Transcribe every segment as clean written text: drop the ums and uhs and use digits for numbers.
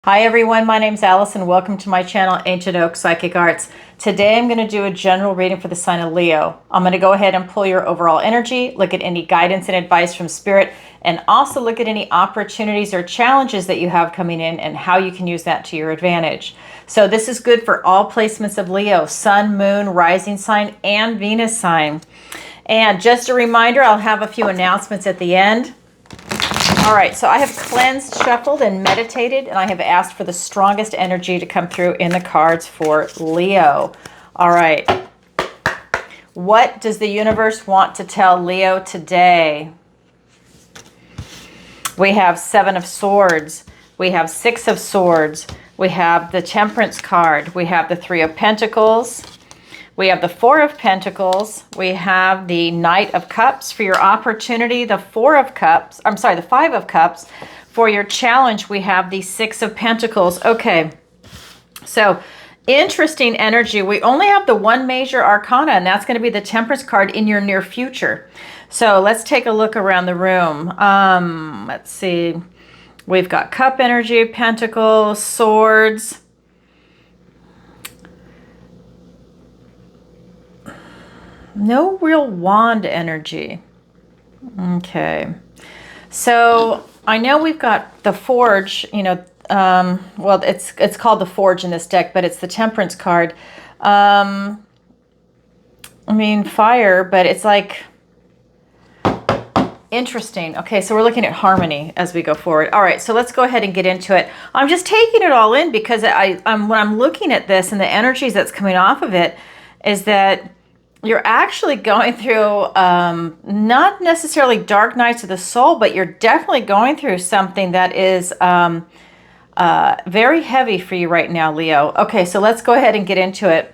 Hi everyone, my name's Alison. Welcome to my channel, Ancient Oak Psychic Arts. Today I'm going to do a general reading for the sign of Leo. I'm going to go ahead and pull your overall energy, look at any guidance and advice from Spirit, and also look at any opportunities or challenges that you have coming in and how you can use that to your advantage. So this is good for all placements of Leo, Sun, Moon, Rising sign, and Venus sign. And just a reminder, I'll have a few announcements at the end. All right, so I have cleansed, shuffled, and meditated, and I have asked for the strongest energy to come through in the cards for Leo. All right. What does the universe want to tell Leo today? We have Seven of Swords. We have Six of Swords. We have the Temperance card. We have the Three of Pentacles. We have the Four of Pentacles. We have the Knight of Cups for your opportunity. The the Five of Cups. For your challenge, we have the Six of Pentacles. Okay, so interesting energy. We only have the one major arcana, and that's going to be the Temperance card in your near future. So let's take a look around the room. Let's see. We've got Cup energy, Pentacles, Swords. No real wand energy. Okay. So I know we've got the Forge, well, it's called the Forge in this deck, but it's the Temperance card. I mean, fire, but it's like interesting. Okay, so we're looking at harmony as we go forward. All right, so let's go ahead and get into it. I'm just taking it all in because when I'm looking at this and the energies that's coming off of it is that you're actually going through not necessarily dark nights of the soul, but you're definitely going through something that is very heavy for you right now, Leo. Okay, so let's go ahead and get into it.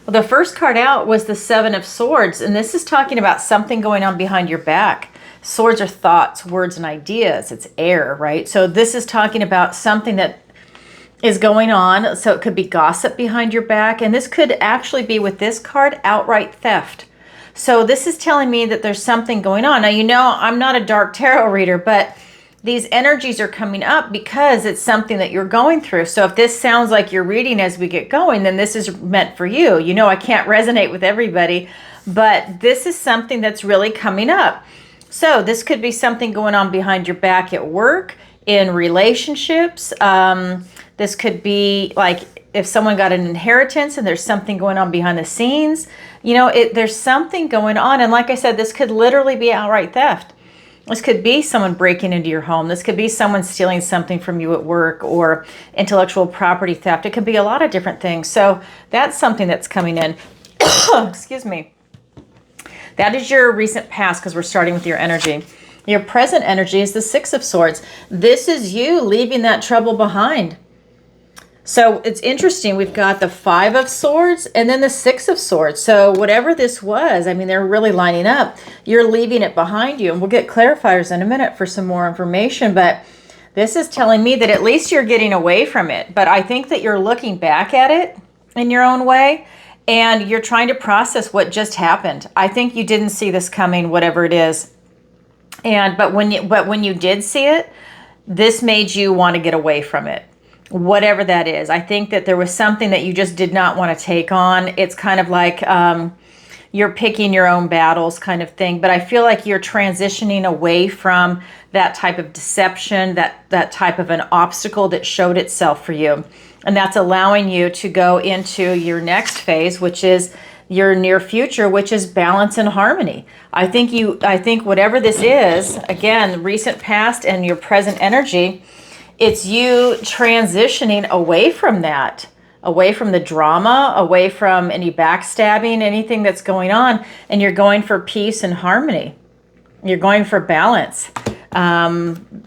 Well, the first card out was the Seven of Swords, and this is talking about something going on behind your back. Swords are thoughts, words, and ideas. It's air, right? So this is talking about something that is going on. So it could be gossip behind your back, and this could actually be, with this card, outright theft. So this is telling me that there's something going on. Now, you know, I'm not a dark tarot reader, but these energies are coming up because it's something that you're going through. So if this sounds like you're reading as we get going, then this is meant for you. You know, I can't resonate with everybody, but this is something that's really coming up. So this could be something going on behind your back at work, in relationships. This could be like if someone got an inheritance and there's something going on behind the scenes. You know, there's something going on. And like I said, this could literally be outright theft. This could be someone breaking into your home. This could be someone stealing something from you at work, or intellectual property theft. It could be a lot of different things. So that's something that's coming in. Excuse me. That is your recent past, because we're starting with your energy. Your present energy is the Six of Swords. This is you leaving that trouble behind. So it's interesting. We've got the Five of Swords and then the Six of Swords. So whatever this was, I mean, they're really lining up. You're leaving it behind you. And we'll get clarifiers in a minute for some more information. But this is telling me that at least you're getting away from it. But I think that you're looking back at it in your own way, and you're trying to process what just happened. I think you didn't see this coming, whatever it is. But when you did see it, this made you want to get away from it, whatever that is. I think that there was something that you just did not want to take on. It's kind of like you're picking your own battles kind of thing. But I feel like you're transitioning away from that type of deception, that type of an obstacle that showed itself for you. And that's allowing you to go into your next phase, which is your near future, which is balance and harmony. I think whatever this is, again, recent past and your present energy, it's you transitioning away from that, away from the drama, away from any backstabbing, anything that's going on, and you're going for peace and harmony. You're going for balance.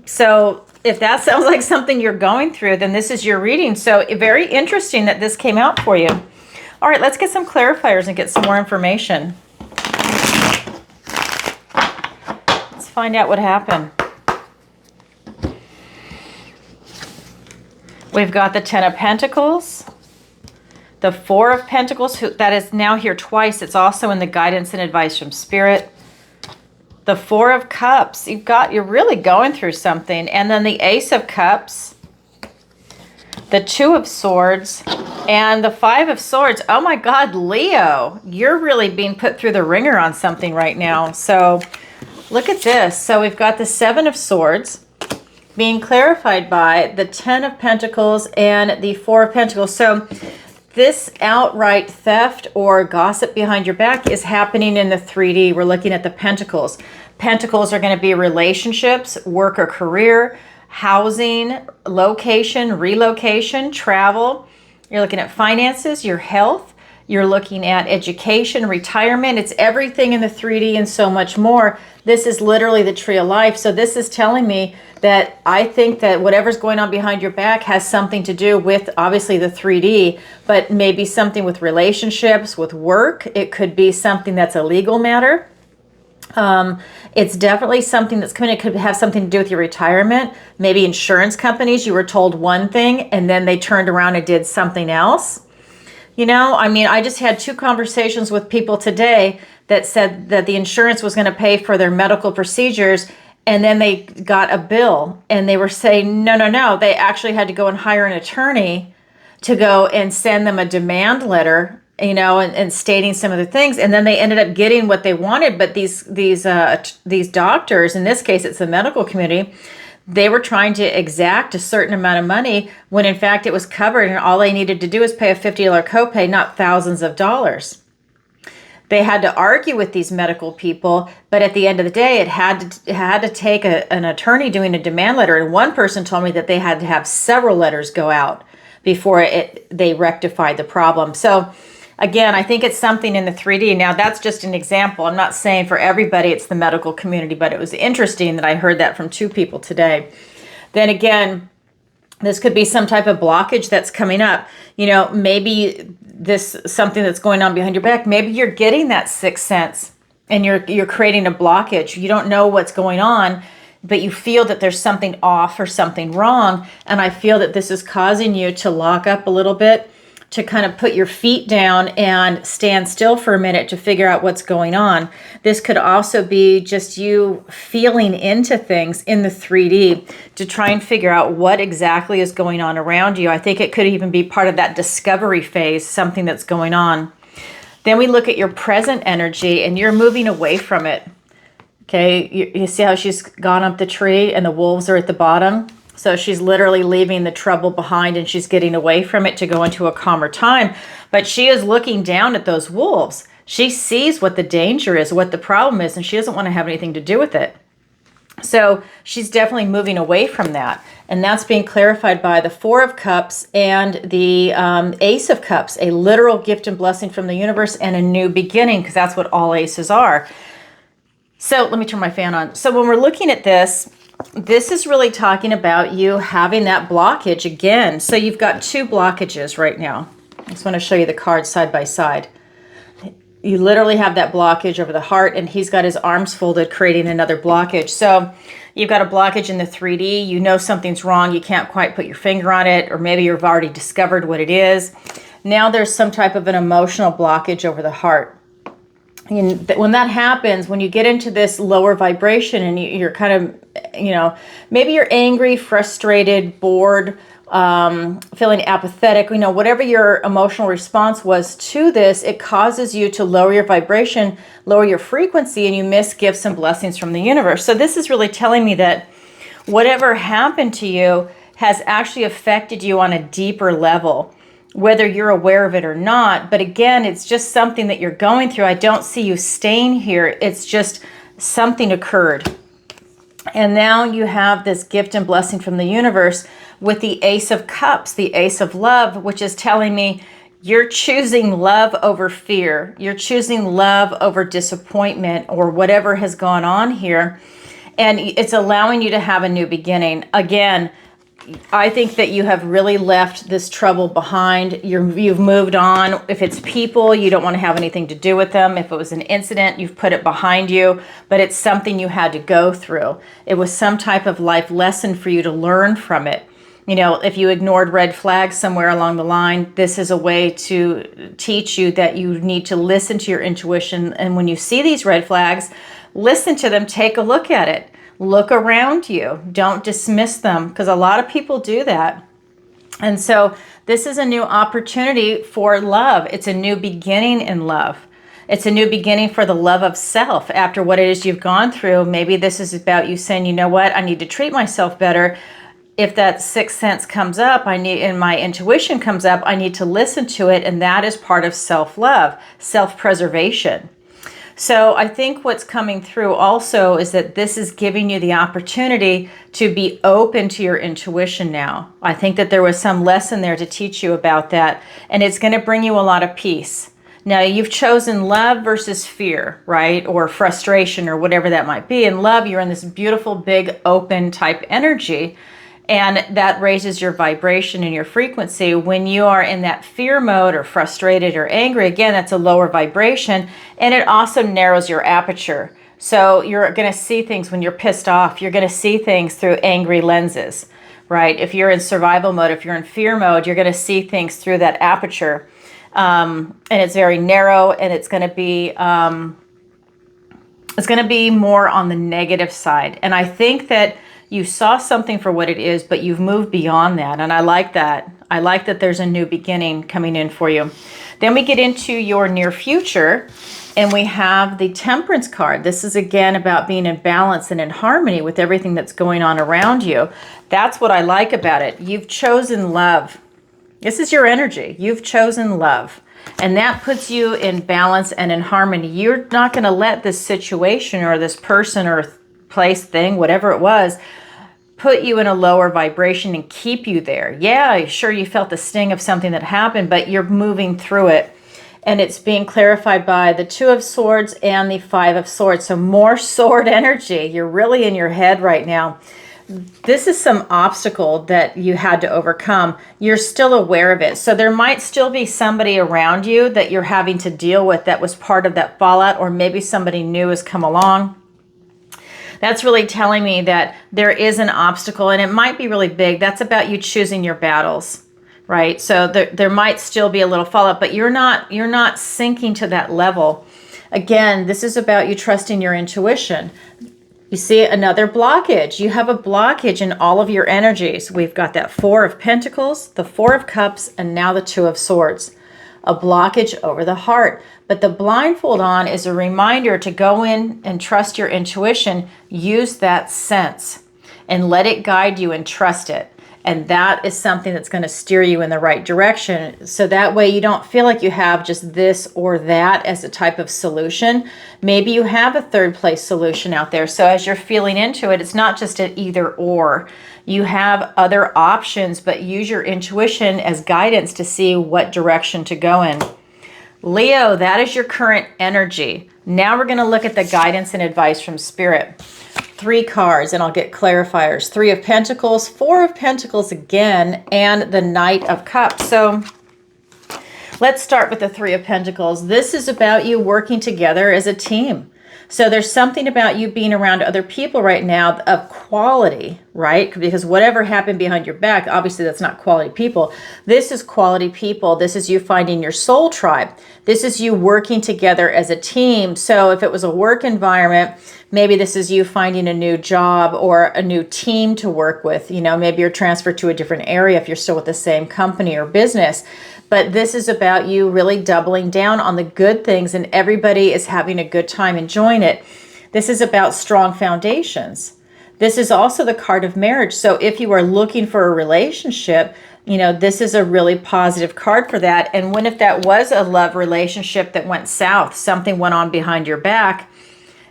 So if that sounds like something you're going through, then this is your reading. So very interesting that this came out for you. All right, let's get some clarifiers and get some more information. Let's find out what happened. We've got the Ten of Pentacles, the Four of Pentacles, that is now here twice. It's also in the guidance and advice from Spirit. The Four of Cups, you're really going through something. And then the Ace of Cups, the Two of Swords, and the Five of Swords. Oh my God, Leo, you're really being put through the ringer on something right now. So look at this. So we've got the Seven of Swords being clarified by the Ten of Pentacles and the Four of Pentacles. So this outright theft or gossip behind your back is happening in the 3D. We're looking at the Pentacles. Pentacles are going to be relationships, work or career, housing, location, relocation, travel. You're looking at finances, your health. You're looking at education, retirement. It's everything in the 3D and so much more. This is literally the tree of life. So this is telling me that I think that whatever's going on behind your back has something to do with obviously the 3D, but maybe something with relationships, with work. It could be something that's a legal matter. It's definitely something that's coming. It could have something to do with your retirement. Maybe insurance companies, you were told one thing and then they turned around and did something else. You know, I mean, I just had 2 conversations with people today that said that the insurance was going to pay for their medical procedures, and then they got a bill and they were saying, no. They actually had to go and hire an attorney to go and send them a demand letter, you know, and stating some of the things. And then they ended up getting what they wanted. But these doctors, in this case, it's the medical community, they were trying to exact a certain amount of money when in fact it was covered, and all they needed to do was pay a $50 copay, not thousands of dollars. They had to argue with these medical people, but at the end of the day, it had to take an attorney doing a demand letter. And one person told me that they had to have several letters go out before they rectified the problem. So again, I think it's something in the 3D. Now, that's just an example. I'm not saying for everybody it's the medical community, but it was interesting that I heard that from 2 people today. Then again, this could be some type of blockage that's coming up. You know, maybe this something that's going on behind your back. Maybe you're getting that sixth sense and you're creating a blockage. You don't know what's going on, but you feel that there's something off or something wrong. And I feel that this is causing you to lock up a little bit, to kind of put your feet down and stand still for a minute to figure out what's going on. This could also be just you feeling into things in the 3D to try and figure out what exactly is going on around you. I think it could even be part of that discovery phase, something that's going on. Then we look at your present energy and you're moving away from it. Okay, you see how she's gone up the tree and the wolves are at the bottom? So she's literally leaving the trouble behind and she's getting away from it to go into a calmer time. But she is looking down at those wolves. She sees what the danger is, what the problem is, and she doesn't want to have anything to do with it. So she's definitely moving away from that. And that's being clarified by the Four of Cups and the Ace of Cups, a literal gift and blessing from the universe and a new beginning, because that's what all aces are. So let me turn my fan on. So when we're looking at this is really talking about you having that blockage again. So you've got 2 blockages right now. I just want to show you the cards side by side. You literally have that blockage over the heart, and he's got his arms folded, creating another blockage. So you've got a blockage in the 3D. You know something's wrong. You can't quite put your finger on it, or maybe you've already discovered what it is. Now there's some type of an emotional blockage over the heart. And when that happens, when you get into this lower vibration and you're kind of, you know, maybe you're angry, frustrated, bored, feeling apathetic, you know, whatever your emotional response was to this, it causes you to lower your vibration, lower your frequency, and you miss gifts and blessings from the universe. So this is really telling me that whatever happened to you has actually affected you on a deeper level, whether you're aware of it or not. But again, it's just something that you're going through. I don't see you staying here. It's just something occurred. And now you have this gift and blessing from the universe with the Ace of Cups, the Ace of Love, which is telling me you're choosing love over fear. You're choosing love over disappointment or whatever has gone on here. And it's allowing you to have a new beginning. Again, I think that you have really left this trouble behind. You've moved on. If it's people, you don't want to have anything to do with them. If it was an incident, you've put it behind you, but it's something you had to go through. It was some type of life lesson for you to learn from it. You know, if you ignored red flags somewhere along the line, this is a way to teach you that you need to listen to your intuition. And when you see these red flags, listen to them, take a look at it. Look around you. Don't dismiss them, because a lot of people do that. And so this is a new opportunity for love. It's a new beginning in love. It's a new beginning for the love of self after what it is you've gone through. Maybe this is about you saying, you know what, I need to treat myself better. If that sixth sense comes up, and my intuition comes up, I need to listen to it. And that is part of self-love, self-preservation. So I think what's coming through also is that this is giving you the opportunity to be open to your intuition now. I think that there was some lesson there to teach you about that, and it's going to bring you a lot of peace. Now, you've chosen love versus fear, right? Or frustration or whatever that might be. In love, you're in this beautiful, big, open type energy. And that raises your vibration and your frequency. When you are in that fear mode or frustrated or angry, again, that's a lower vibration. And it also narrows your aperture. So you're going to see things when you're pissed off. You're going to see things through angry lenses, right? If you're in survival mode, if you're in fear mode, you're going to see things through that aperture. And it's very narrow, and it's going to be more on the negative side. And I think that you saw something for what it is, but you've moved beyond that. And I like that. I like that there's a new beginning coming in for you. Then we get into your near future, and we have the Temperance card. This is again about being in balance and in harmony with everything that's going on around you. That's what I like about it. You've chosen love. This is your energy. You've chosen love. And that puts you in balance and in harmony. You're not going to let this situation or this person or place, thing, whatever it was, put you in a lower vibration and keep you there. Yeah, sure, you felt the sting of something that happened, but you're moving through it. And it's being clarified by the Two of Swords and the Five of Swords. So more sword energy. You're really in your head right now. This is some obstacle that you had to overcome. You're still aware of it. So there might still be somebody around you that you're having to deal with that was part of that fallout, or maybe somebody new has come along. That's really telling me that there is an obstacle, and it might be really big. That's about you choosing your battles, right? So there might still be a little fallout, but you're not sinking to that level. Again, this is about you trusting your intuition. You see another blockage. You have a blockage in all of your energies. We've got that Four of Pentacles, the Four of Cups, and now the Two of Swords. A blockage over the heart. But the blindfold on is a reminder to go in and trust your intuition. Use that sense and let it guide you and trust it. And that is something that's going to steer you in the right direction. So that way you don't feel like you have just this or that as a type of solution. Maybe you have a third place solution out there. So as you're feeling into it, it's not just an either or. You have other options, but use your intuition as guidance to see what direction to go in. Leo, that is your current energy. Now we're going to look at the guidance and advice from Spirit. 3 cards, and I'll get clarifiers. 3 of Pentacles, 4 of Pentacles again, and the Knight of Cups. So let's start with the 3 of Pentacles. This is about you working together as a team. So there's something about you being around other people right now of quality, right? Because whatever happened behind your back, obviously that's not quality people. This is quality people. This is you finding your soul tribe. This is you working together as a team. So if it was a work environment, maybe this is you finding a new job or a new team to work with. You know, maybe you're transferred to a different area if you're still with the same company or business. But this is about you really doubling down on the good things, and everybody is having a good time enjoying it. This is about strong foundations. This is also the card of marriage. So if you are looking for a relationship, you know, this is a really positive card for that. And when if that was a love relationship that went south, something went on behind your back,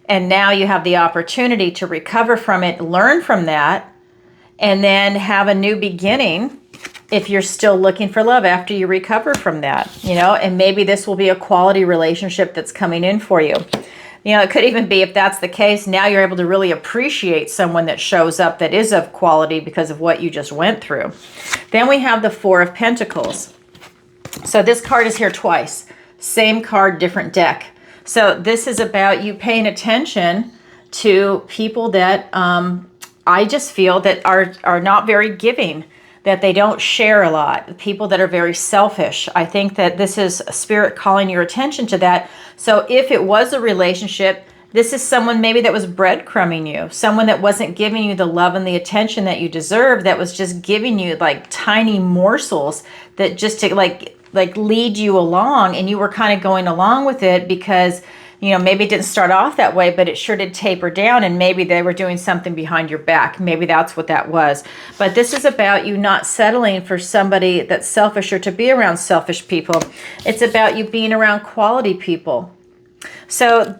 and now you have the opportunity to recover from it, learn from that, and then have a new beginning if you're still looking for love after you recover from that, you know, and maybe this will be a quality relationship that's coming in for you. You know, it could even be, if that's the case, now you're able to really appreciate someone that shows up that is of quality because of what you just went through. Then we have the 4 of Pentacles. So this card is here twice. Same card, different deck. So this is about you paying attention to people that I just feel that are not very giving, that they don't share a lot, people that are very selfish. I think that this is Spirit calling your attention to that. So if it was a relationship This is someone maybe that was breadcrumbing you, someone that wasn't giving you the love and the attention that you deserve, that was just giving you like tiny morsels that just to like lead you along, and you were kind of going along with it because, you know, maybe it didn't start off that way, but it sure did taper down, and maybe they were doing something behind your back. Maybe that's what that was. But this is about you not settling for somebody that's selfish or to be around selfish people. It's about you being around quality people. So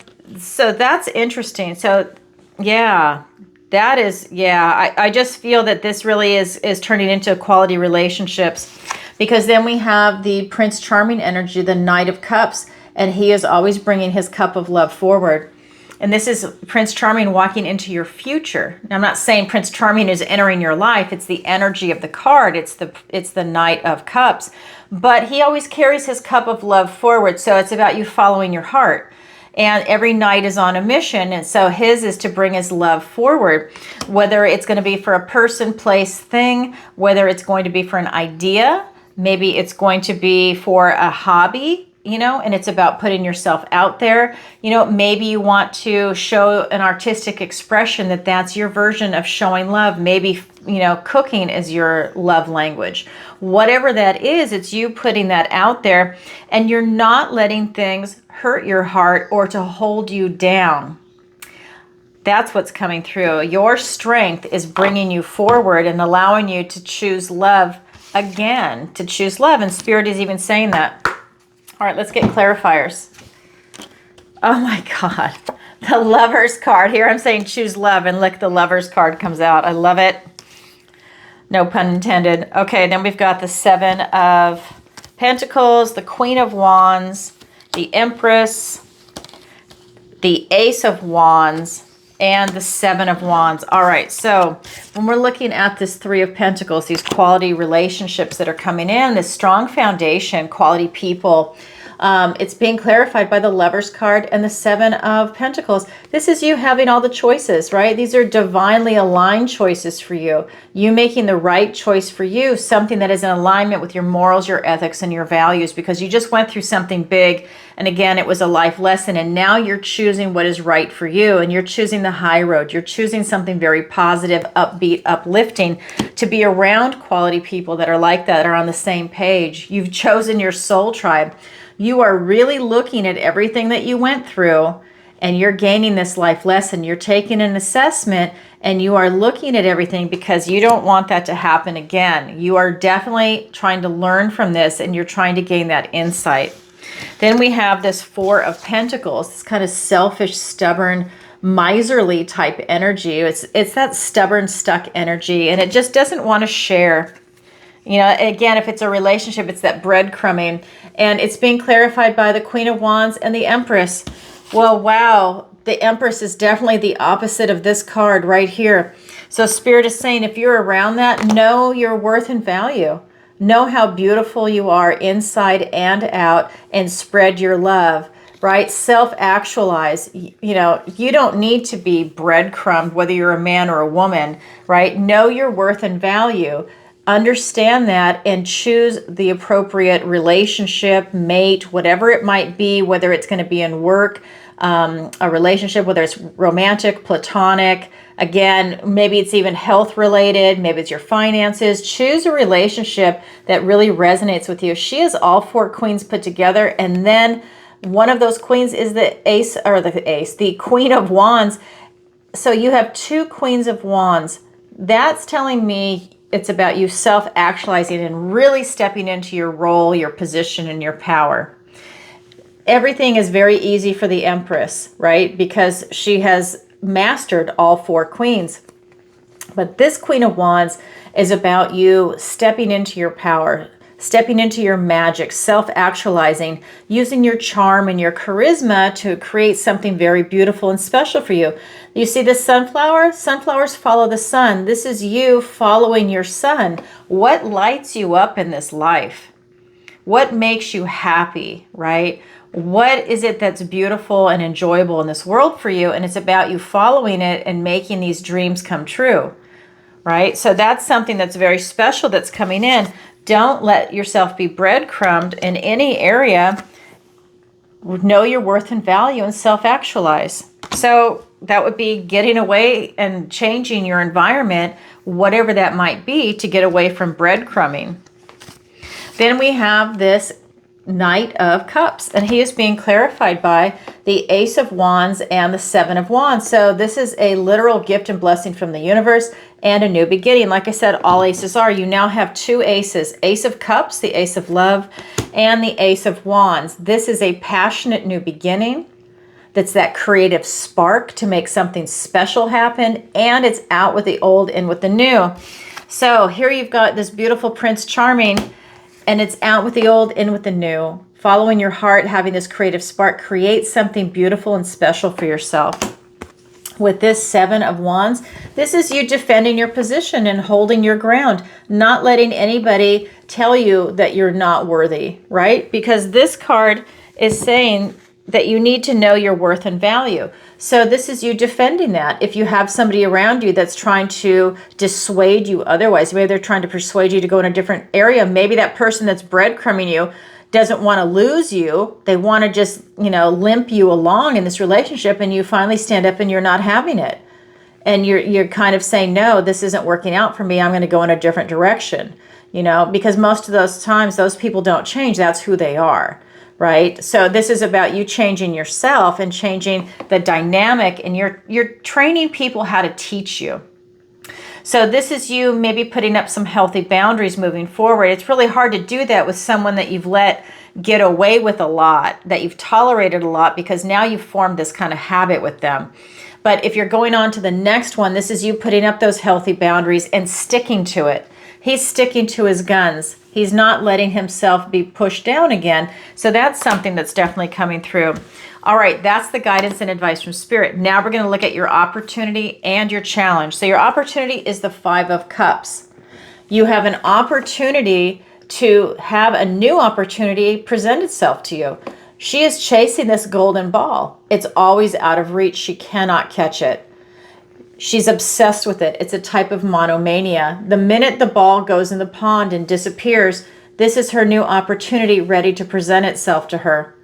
that's interesting. So yeah, that is, yeah, I just feel that this really is turning into quality relationships, because then we have the Prince Charming energy, the Knight of Cups, and he is always bringing his cup of love forward. And this is Prince Charming walking into your future. Now, I'm not saying Prince Charming is entering your life. It's the energy of the card. It's the Knight of Cups. But he always carries his cup of love forward. So it's about you following your heart. And every knight is on a mission, and so his is to bring his love forward, whether it's going to be for a person, place, thing, whether it's going to be for an idea, maybe it's going to be for a hobby, you know, and it's about putting yourself out there. You know, maybe you want to show an artistic expression, that's your version of showing love. Maybe, you know, cooking is your love language. Whatever that is, it's you putting that out there, and you're not letting things hurt your heart or to hold you down. That's what's coming through. Your strength is bringing you forward and allowing you to choose love again, to choose love. And Spirit is even saying that. All right, let's get clarifiers. Oh my God. The Lover's card. Here I'm saying choose love, and look, the Lover's card comes out. I love it. No pun intended. Okay, then we've got the Seven of Pentacles, the Queen of Wands, the Empress, the Ace of Wands, and the Seven of Wands. All right, so when we're looking at this Three of Pentacles, these quality relationships that are coming in, this strong foundation, quality people, it's being clarified by the Lover's card and the Seven of Pentacles. This is you having all the choices, right? These are divinely aligned choices for you. You making the right choice for you, something that is in alignment with your morals, your ethics, and your values, because you just went through something big. And again, it was a life lesson, and now you're choosing what is right for you, and you're choosing the high road. You're choosing something very positive, upbeat, uplifting, to be around quality people that are like that, are on the same page. You've chosen your soul tribe. You are really looking at everything that you went through, and you're gaining this life lesson. You're taking an assessment, and you are looking at everything because you don't want that to happen again. You are definitely trying to learn from this, and you're trying to gain that insight. Then we have this Four of Pentacles, this kind of selfish, stubborn, miserly type energy. It's that stubborn, stuck energy, and it just doesn't want to share. You know, again, if it's a relationship, it's that breadcrumbing, and it's being clarified by the Queen of Wands and the Empress. Well, wow, the Empress is definitely the opposite of this card right here. So Spirit is saying, if you're around that, know your worth and value. Know how beautiful you are inside and out, and spread your love, right? Self-actualize. You know, you don't need to be breadcrumbed, whether you're a man or a woman, right? Know your worth and value. Understand that, and choose the appropriate relationship, mate, whatever it might be, whether it's going to be in work, a relationship, whether it's romantic, platonic. Again, maybe it's even health related, maybe it's your finances. Choose a relationship that really resonates with you. She is all four queens put together, and then one of those queens is the Queen of Wands. So you have two Queens of Wands. That's telling me it's about you self-actualizing and really stepping into your role, your position, and your power. Everything is very easy for the Empress, right? Because she has mastered all four queens. But this Queen of Wands is about you stepping into your power, stepping into your magic, self-actualizing, using your charm and your charisma to create something very beautiful and special for you. You see the sunflower? Sunflowers follow the sun. This is you following your sun. What lights you up in this life? What makes you happy, right? What is it that's beautiful and enjoyable in this world for you? And it's about you following it and making these dreams come true, right? So that's something that's very special that's coming in. Don't let yourself be breadcrumbed in any area. Know your worth and value and self-actualize. So that would be getting away and changing your environment, whatever that might be, to get away from breadcrumbing. Then we have this Knight of Cups, and he is being clarified by the Ace of Wands and the Seven of Wands. So this is a literal gift and blessing from the universe and a new beginning. Like I said, all aces are. You now have two aces, Ace of Cups, the Ace of Love, and the Ace of Wands. This is a passionate new beginning. That's that creative spark to make something special happen, and it's out with the old, in with the new. So here you've got this beautiful Prince Charming, and it's out with the old, in with the new. Following your heart, having this creative spark, create something beautiful and special for yourself. With this Seven of Wands, this is you defending your position and holding your ground, not letting anybody tell you that you're not worthy, right? Because this card is saying that you need to know your worth and value. So this is you defending that. If you have somebody around you that's trying to dissuade you otherwise, maybe they're trying to persuade you to go in a different area. Maybe that person that's breadcrumbing you doesn't want to lose you. They want to just, limp you along in this relationship, and you finally stand up and you're not having it. And you're kind of saying, no, this isn't working out for me. I'm going to go in a different direction, because most of those times those people don't change. That's who they are. Right? So this is about you changing yourself and changing the dynamic, and you're training people how to teach you. So this is you maybe putting up some healthy boundaries moving forward. It's really hard to do that with someone that you've let get away with a lot, that you've tolerated a lot, because now you've formed this kind of habit with them. But if you're going on to the next one, this is you putting up those healthy boundaries and sticking to it. He's sticking to his guns. He's not letting himself be pushed down again. So that's something that's definitely coming through. All right, that's the guidance and advice from Spirit. Now we're going to look at your opportunity and your challenge. So your opportunity is the Five of Cups. You have an opportunity to have a new opportunity present itself to you. She is chasing this golden ball. It's always out of reach. She cannot catch it. She's obsessed with it. It's a type of monomania. The minute the ball goes in the pond and disappears, this is her new opportunity ready to present itself to her.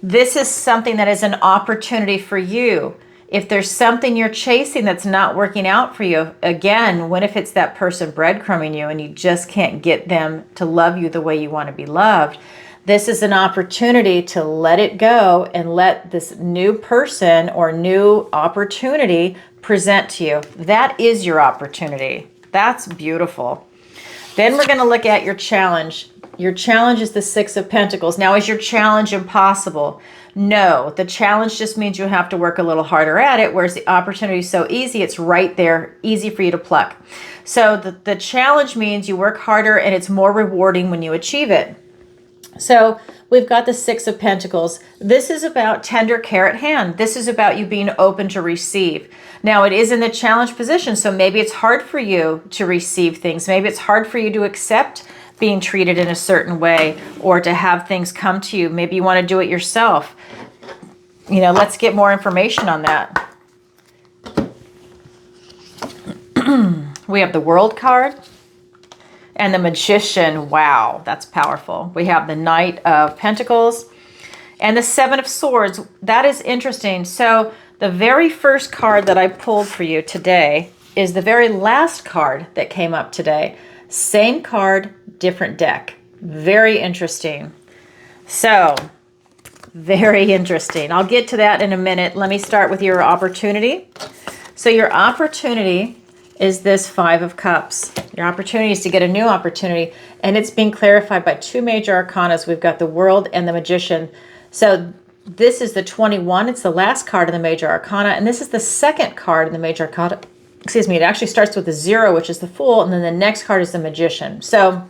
This is something that is an opportunity for you. If there's something you're chasing that's not working out for you, again, what if it's that person breadcrumbing you and you just can't get them to love you the way you want to be loved? This is an opportunity to let it go and let this new person or new opportunity present to you. That is your opportunity. That's beautiful. Then we're going to look at your challenge. Your challenge is the Six of Pentacles. Now, is your challenge impossible? No. The challenge just means you have to work a little harder at it, whereas the opportunity is so easy, it's right there, easy for you to pluck. So the challenge means you work harder and it's more rewarding when you achieve it. So we've got the Six of Pentacles. This is about tender care at hand. This is about you being open to receive. Now, it is in the challenge position, so maybe it's hard for you to receive things. Maybe it's hard for you to accept being treated in a certain way or to have things come to you. Maybe you want to do it yourself. Let's get more information on that. We have the World card. And the Magician. Wow, that's powerful. We have the Knight of Pentacles and the Seven of Swords. That is interesting. So the very first card that I pulled for you today is the very last card that came up today. Same card, different deck. Very interesting. So, very interesting. I'll get to that in a minute. Let me start with your opportunity. So your opportunity is this Five of Cups. Your opportunity is to get a new opportunity, and it's being clarified by two major arcanas. We've got the World and the Magician. So this is the 21. It's the last card in the major arcana, and this is the second card in the major arcana. Excuse me, it actually starts with the 0, which is the Fool, and then the next card is the Magician. So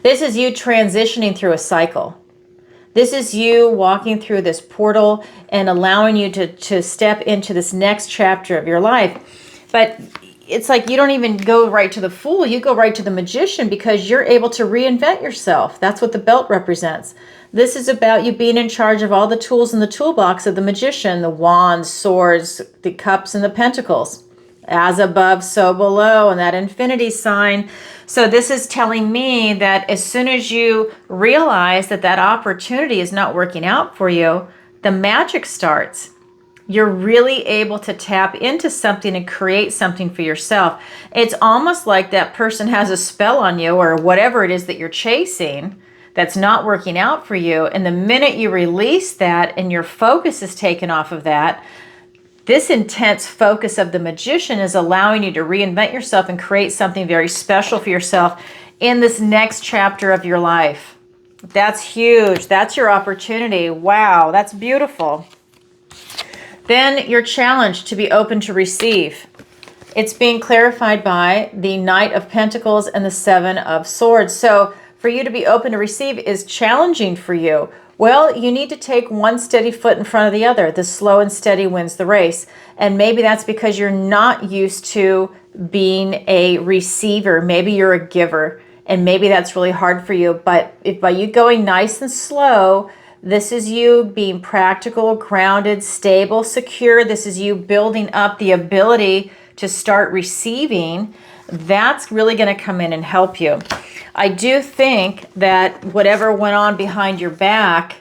this is you transitioning through a cycle. This is you walking through this portal and allowing you to step into this next chapter of your life. But it's like you don't even go right to the Fool. You go right to the Magician because you're able to reinvent yourself. That's what the belt represents. This is about you being in charge of all the tools in the toolbox of the Magician, the wands, swords, the cups, and the pentacles. As above, so below, and that infinity sign. So this is telling me that as soon as you realize that that opportunity is not working out for you, the magic starts. you're really able to tap into something and create something for yourself. It's almost like that person has a spell on you, or whatever it is that you're chasing that's not working out for you. And the minute you release that and your focus is taken off of that, this intense focus of the magician is allowing you to reinvent yourself and create something very special for yourself in this next chapter of your life. That's huge. That's your opportunity. Wow, that's beautiful. Then you're challenged to be open to receive. It's being clarified by the Knight of Pentacles and the Seven of Swords. So for you to be open to receive is challenging for you. Well, you need to take one steady foot in front of the other. The slow and steady wins the race. And maybe that's because you're not used to being a receiver. Maybe you're a giver, and maybe that's really hard for you. But if by you going nice and slow, this is you being practical, grounded, stable, secure. This is you building up the ability to start receiving. That's really going to come in and help you. I do think that whatever went on behind your back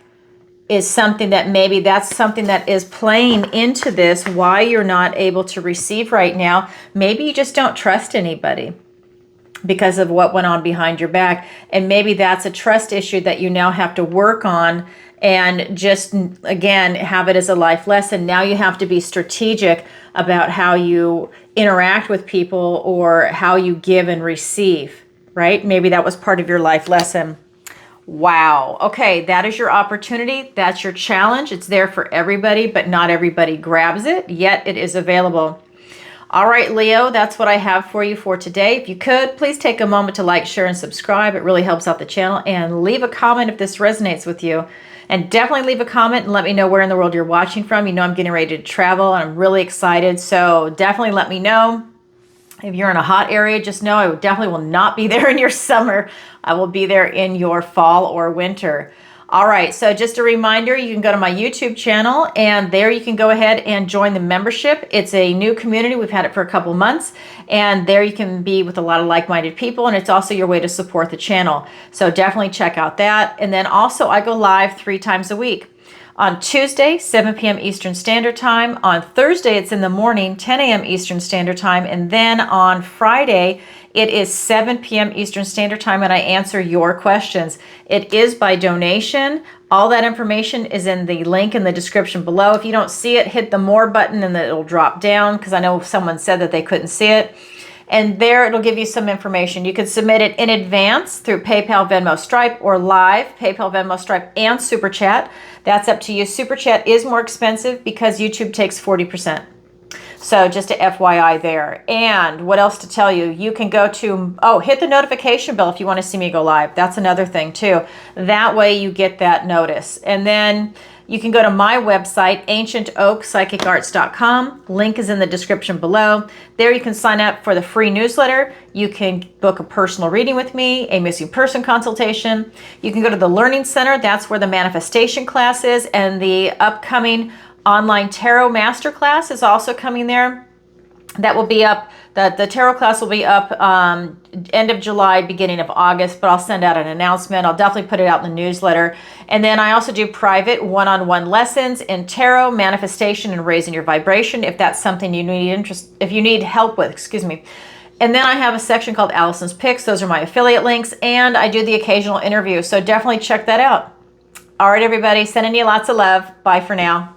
is something that maybe that's something that is playing into this, why you're not able to receive right now. Maybe you just don't trust anybody because of what went on behind your back. And maybe that's a trust issue that you now have to work on and just, again, have it as a life lesson. Now you have to be strategic about how you interact with people or how you give and receive, right? Maybe that was part of your life lesson. Wow. Okay, that is your opportunity. That's your challenge. It's there for everybody, but not everybody grabs it, yet it is available. All right, Leo, that's what I have for you for today. If you could, please take a moment to like, share, and subscribe. It really helps out the channel. And leave a comment if this resonates with you. And definitely leave a comment and let me know where in the world you're watching from. You know I'm getting ready to travel, and I'm really excited. So definitely let me know. If you're in a hot area, just know I definitely will not be there in your summer. I will be there in your fall or winter. All right, so just a reminder, you can go to my YouTube channel, and there you can go ahead and join the membership. It's a new community. We've had it for a couple months, and there you can be with a lot of like-minded people, and it's also your way to support the channel. So definitely check out that. And then also I go live 3 times a week. On Tuesday, 7 p.m. Eastern Standard Time. On Thursday, it's in the morning, 10 a.m. Eastern Standard Time. And then on Friday, it is 7 p.m. Eastern Standard Time, and I answer your questions. It is by donation. All that information is in the link in the description below. If you don't see it, hit the More button, and then it'll drop down, because I know someone said that they couldn't see it. And there it'll give you some information. You can submit it in advance through PayPal, Venmo, Stripe, or live, PayPal, Venmo, Stripe, and SuperChat. That's up to you. SuperChat is more expensive because YouTube takes 40%. So just a FYI there. And what else to tell you? You can go to, hit the notification bell if you want to see me go live. That's another thing too. That way you get that notice. And then you can go to my website, ancientoakpsychicarts.com. Link is in the description below. There you can sign up for the free newsletter. You can book a personal reading with me, a missing person consultation. You can go to the Learning Center. That's where the manifestation class is, and the upcoming online tarot masterclass is also coming there. That will be up, the tarot class will be up end of July, beginning of August, but I'll send out an announcement. I'll definitely put it out in the newsletter. And then I also do private one-on-one lessons in tarot, manifestation, and raising your vibration, if that's something you need if you need help with, excuse me. And then I have a section called Alison's Picks. Those are my affiliate links, and I do the occasional interview. So definitely check that out. All right, everybody, sending you lots of love. Bye for now.